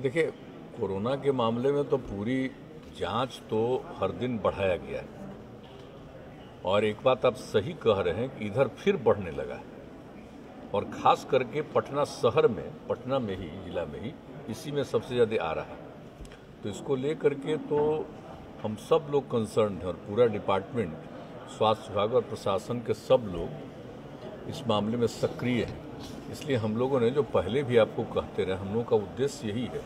देखिए, कोरोना के मामले में तो पूरी जांच तो हर दिन बढ़ाया गया है और एक बात आप सही कह रहे हैं कि इधर फिर बढ़ने लगा है और ख़ास करके पटना शहर में, पटना में ही, जिला में ही इसी में सबसे ज़्यादा आ रहा है। तो इसको लेकर के तो हम सब लोग कंसर्न हैं और पूरा डिपार्टमेंट, स्वास्थ्य विभाग और प्रशासन के सब लोग इस मामले में सक्रिय हैं। इसलिए हम लोगों ने जो पहले भी आपको कहते रहे, हम लोगों का उद्देश्य यही है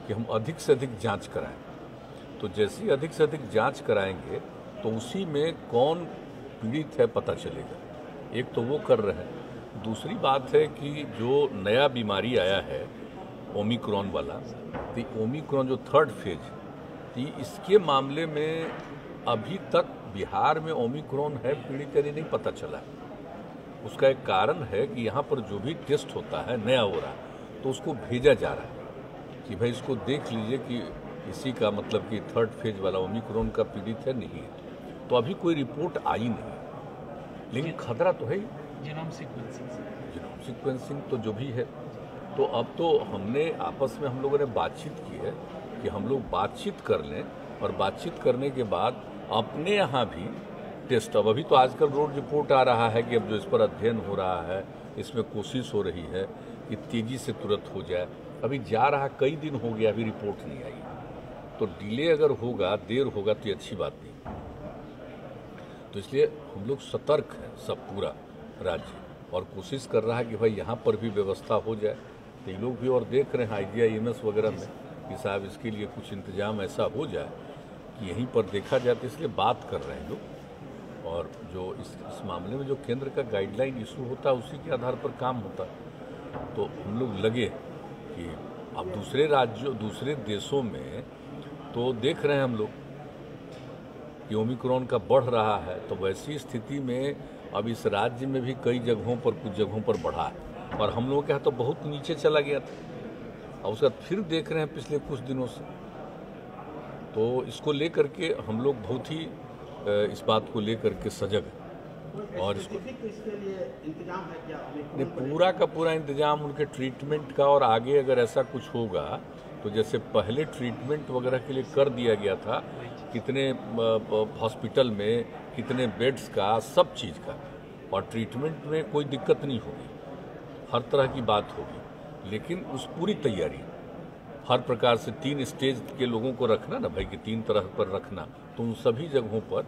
कि हम अधिक से अधिक जांच कराएं। तो जैसे ही अधिक से अधिक जांच कराएंगे तो उसी में कौन पीड़ित है पता चलेगा। एक तो वो कर रहे हैं। दूसरी बात है कि जो नया बीमारी आया है ओमिक्रॉन वाला, तो ओमिक्रॉन जो थर्ड फेज, तो इसके मामले में अभी तक बिहार में ओमिक्रॉन है पीड़ित नहीं पता चला है। उसका एक कारण है कि यहाँ पर जो भी टेस्ट होता है नया हो रहा है तो उसको भेजा जा रहा है कि भाई इसको देख लीजिए कि इसी का मतलब कि थर्ड फेज वाला ओमिक्रॉन का पीड़ित है, नहीं है। तो अभी कोई रिपोर्ट आई नहीं, लेकिन खतरा तो है ही। जीनोम सीक्वेंसिंग तो जो भी है, तो अब तो हमने आपस में हम लोगों ने बातचीत की है कि हम लोग बातचीत कर लें और बातचीत करने के बाद अपने यहाँ भी टेस्ट, अब अभी तो आजकल रोड रिपोर्ट आ रहा है कि अब जो इस पर अध्ययन हो रहा है, इसमें कोशिश हो रही है कि तेजी से तुरंत हो जाए। अभी जा रहा, कई दिन हो गया, अभी रिपोर्ट नहीं आई। तो डिले अगर होगा, देर होगा तो ये अच्छी बात नहीं। तो इसलिए हम लोग सतर्क हैं, सब पूरा राज्य, और कोशिश कर रहा है कि भाई यहाँ पर भी व्यवस्था हो जाए। तो ये लोग भी और देख रहे हैं IGI-MS वगैरह में कि साहब इसके लिए कुछ इंतजाम ऐसा हो जाए कि यहीं पर देखा जाए। तो इसलिए बात कर रहे हैं लोग, और जो इस मामले में जो केंद्र का गाइडलाइन इशू होता है उसी के आधार पर काम होता है। तो हम लोग लगे कि अब दूसरे राज्यों, दूसरे देशों में तो देख रहे हैं हम लोग कि ओमिक्रॉन का बढ़ रहा है, तो वैसी स्थिति में अब इस राज्य में भी कई जगहों पर, कुछ जगहों पर बढ़ा है और हम लोगों के यहाँ तो बहुत नीचे चला गया था और उसका फिर देख रहे हैं पिछले कुछ दिनों से। तो इसको लेकर के हम लोग बहुत ही इस बात को लेकर के सजग है और इसको इंतजाम है क्या? नहीं, पूरा का पूरा इंतजाम उनके ट्रीटमेंट का, और आगे अगर ऐसा कुछ होगा तो जैसे पहले ट्रीटमेंट वगैरह के लिए कर दिया गया था, कितने हॉस्पिटल में कितने बेड्स का, सब चीज़ का, और ट्रीटमेंट में कोई दिक्कत नहीं होगी, हर तरह की बात होगी। लेकिन उस पूरी तैयारी हर प्रकार से 3 स्टेज के लोगों को रखना ना भाई, कि 3 तरह पर रखना, तो उन सभी जगहों पर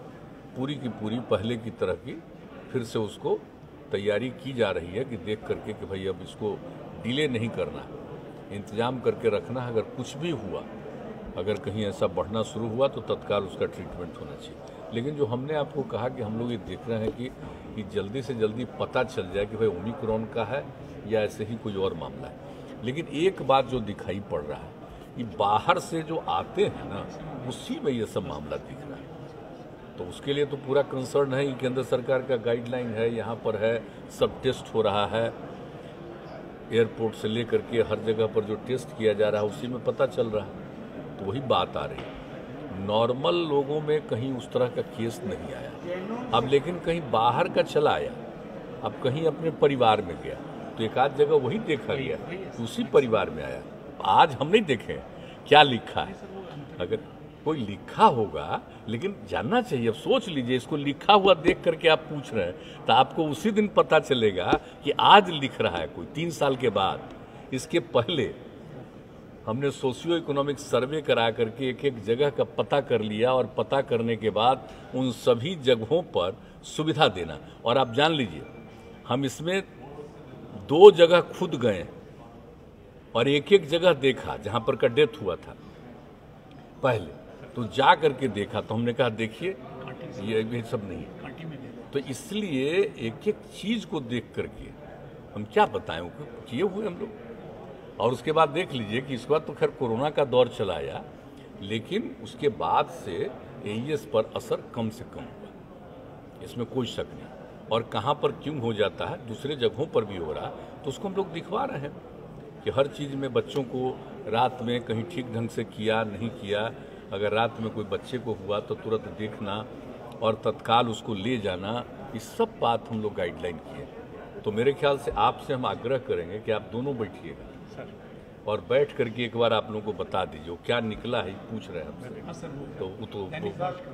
पूरी की पूरी पहले की तरह की फिर से उसको तैयारी की जा रही है कि देख करके कि भाई अब इसको डिले नहीं करना, इंतजाम करके रखना। अगर कुछ भी हुआ, अगर कहीं ऐसा बढ़ना शुरू हुआ तो तत्काल उसका ट्रीटमेंट होना चाहिए। लेकिन जो हमने आपको कहा कि हम लोग ये देख रहे हैं कि जल्दी से जल्दी पता चल जाए कि भाई ओमिक्रॉन का है या ऐसे ही कोई और मामला है। लेकिन एक बात जो दिखाई पड़ रहा है कि बाहर से जो आते हैं ना, उसी में ये सब मामला दिख रहा है। तो उसके लिए तो पूरा कंसर्न है कि केंद्र सरकार का गाइडलाइन है, यहाँ पर है, सब टेस्ट हो रहा है, एयरपोर्ट से लेकर के हर जगह पर जो टेस्ट किया जा रहा है उसी में पता चल रहा है। तो वही बात आ रही है। नॉर्मल लोगों में कहीं उस तरह का केस नहीं आया, अब लेकिन कहीं बाहर का चला आया, अब कहीं अपने परिवार में गया, तो एक आध जगह वही देखा गया, उसी परिवार में आया। आज हम नहीं देखे क्या लिखा है, अगर कोई लिखा होगा, लेकिन जानना चाहिए। अब सोच लीजिए, इसको लिखा हुआ देख करके आप पूछ रहे हैं तो आपको उसी दिन पता चलेगा कि आज लिख रहा है कोई 3 साल के बाद। इसके पहले हमने सोशियो इकोनॉमिक सर्वे करा करके एक एक जगह का पता कर लिया, और पता करने के बाद उन सभी जगहों पर सुविधा देना। और आप जान लीजिए, हम इसमें 2 जगह खुद गए और एक एक जगह देखा जहां पर का डेथ हुआ था पहले, तो जा करके देखा, तो हमने कहा देखिए ये सब नहीं है। तो इसलिए एक एक चीज को देख करके हम क्या बताएं, किए हुए हम लोग। और उसके बाद देख लीजिए कि इसके बाद तो खैर कोरोना का दौर चला आया, लेकिन उसके बाद से AES पर असर कम से कम हुआ, इसमें कोई शक नहीं। और कहाँ पर क्यों हो जाता है, दूसरे जगहों पर भी हो रहा, तो उसको हम लोग दिखवा रहे हैं कि हर चीज़ में बच्चों को रात में कहीं ठीक ढंग से किया नहीं किया, अगर रात में कोई बच्चे को हुआ तो तुरंत देखना और तत्काल उसको ले जाना, ये सब बात हम लोग गाइडलाइन किए। तो मेरे ख्याल से आपसे हम आग्रह करेंगे कि आप दोनों बैठिएगा और बैठ करके एक बार आप लोगों को बता दीजिए वो क्या निकला है, पूछ रहे हैं हमसे। हाँ सर, वो तो वो तो दैनिक भास्कर